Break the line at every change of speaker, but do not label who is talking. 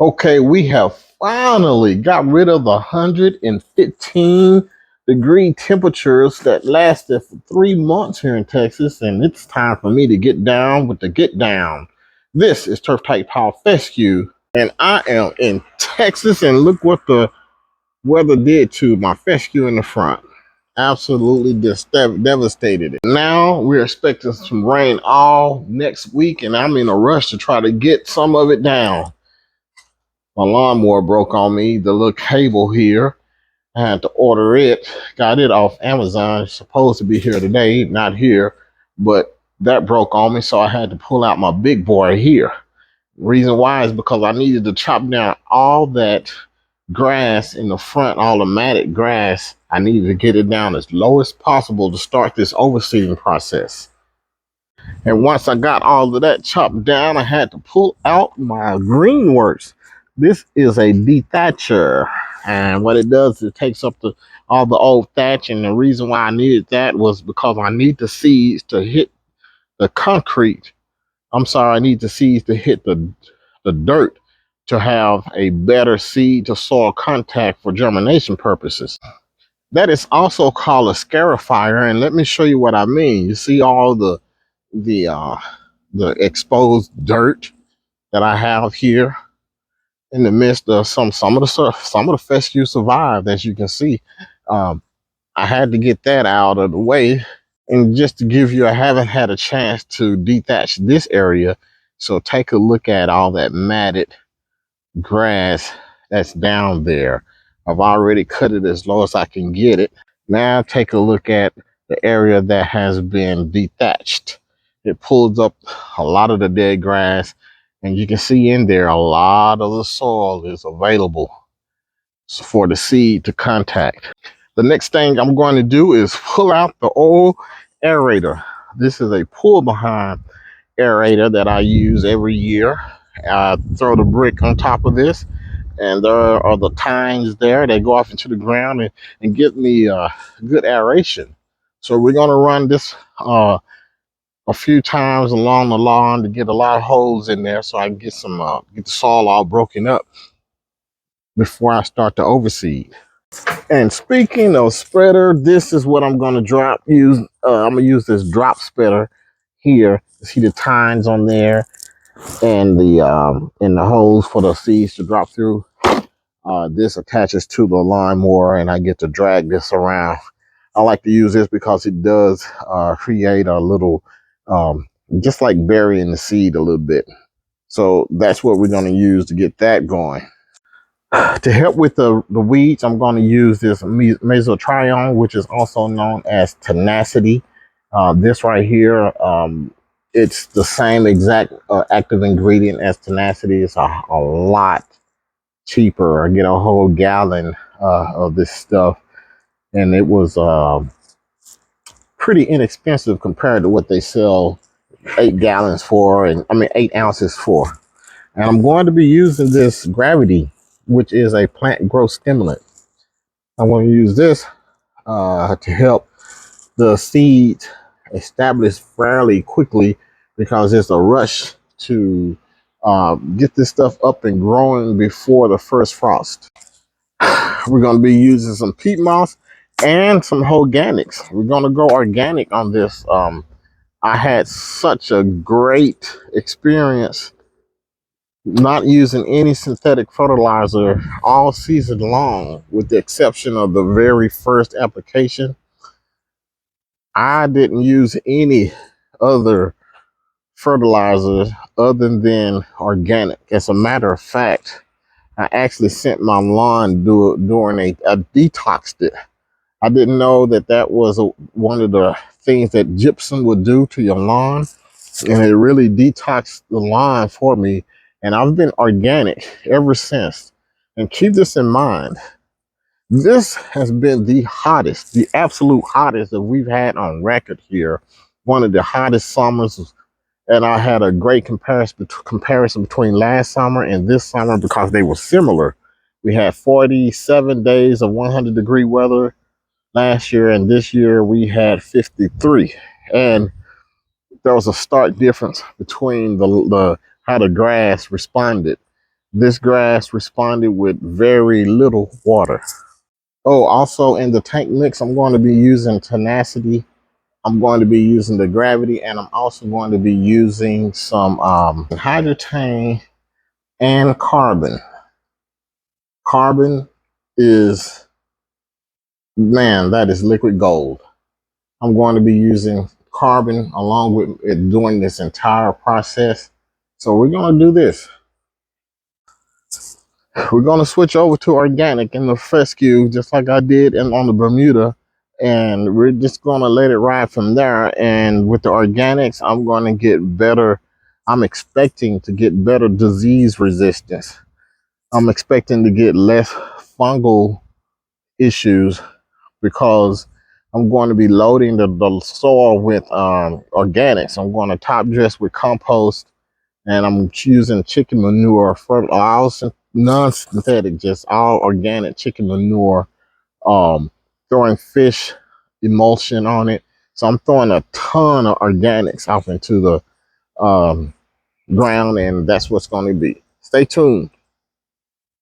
Okay, we have finally got rid of the 115-degree temperatures that lasted for 3 months here in Texas, and it's time for me to get down with the get down. This is Turf Type Power Fescue, and I am in Texas, and look what the weather did to my fescue in the front. Absolutely devastated it. Now we're expecting some rain all next week, and I'm in a rush to try to get some of it down. My lawnmower broke on me, the little cable here. I had to order it. Got it off Amazon. It's supposed to be here today, not here, but that broke on me, so I had to pull out my big boy here. Reason why is because I needed to chop down all that grass in the front, all the matted grass. I needed to get it down as low as possible to start this overseeding process. And once I got all of that chopped down, I had to pull out my Greenworks. This is a dethatcher, and what it does is it takes up all the old thatch. And the reason why I needed that was because I need the seeds to hit the concrete. I'm sorry, I need the seeds to hit the dirt to have a better seed to soil contact for germination purposes. That is also called a scarifier, and let me show you what I mean. You see all the uh, the exposed dirt that I have here in the midst of some of the fescue survived, as you can see. I had to get that out of the way, and just to give you, I haven't had a chance to dethatch this area, so take a look at all that matted grass that's down there. I've already cut it as low as I can get it. Now take a look at the area that has been dethatched. It pulls up a lot of the dead grass, and you can see in there a lot of the soil is available for the seed to contact. The next thing I'm going to do is pull out the old aerator. This is a pull behind aerator that I use every year. I throw the brick on top of this, and there are the tines there. They go off into the ground and get me good aeration. So we're going to run this a few times along the lawn to get a lot of holes in there, so I can get get the soil all broken up before I start to overseed. And speaking of spreader, this is what I'm going to I'm going to use this drop spreader here. See the tines on there, and the holes for the seeds to drop through. This attaches to the lawnmower, and I get to drag this around. I like to use this because it does create a little, just like burying the seed a little bit. So that's what we're going to use to get that going. To help with the weeds, I'm going to use this mesotrione, which is also known as tenacity. This right here, it's the same exact active ingredient as tenacity. It's a lot cheaper. I get a whole gallon of this stuff, and it was pretty inexpensive compared to what they sell 8 gallons for, and I mean 8 ounces for. And I'm going to be using this Gravity, which is a plant growth stimulant. I want to use this to help the seed establish fairly quickly, because it's a rush to get this stuff up and growing before the first frost. We're going to be using some peat moss and some organics. We're going to go organic on this. I had such a great experience not using any synthetic fertilizer all season long, with the exception of the very first application. I didn't use any other fertilizer other than organic. As a matter of fact, I actually sent my lawn during I detoxed it. I didn't know that was one of the things that gypsum would do to your lawn, and it really detoxed the lawn for me. And I've been organic ever since. And keep this in mind, this has been the hottest, the absolute hottest that we've had on record here. One of the hottest summers, and I had a great comparison between last summer and this summer because they were similar. We had 47 days of 100-degree weather last year, and this year we had 53. And there was a stark difference between the how the grass responded. This grass responded with very little water. Oh, also in the tank mix, I'm going to be using tenacity. I'm going to be using the gravity, and I'm also going to be using some hydrotane and carbon. Carbon is, man, that is liquid gold. I'm going to be using carbon along with it during this entire process. So we're going to do this. We're going to switch over to organic in the fescue, just like I did on the Bermuda. And we're just going to let it ride from there. And with the organics, I'm going to get better. I'm expecting to get better disease resistance. I'm expecting to get less fungal issues because I'm going to be loading the soil with organics. I'm going to top dress with compost, and I'm using chicken manure, all non-synthetic, just all organic chicken manure, throwing fish emulsion on it. So I'm throwing a ton of organics off into the ground, and that's what's going to be. Stay tuned.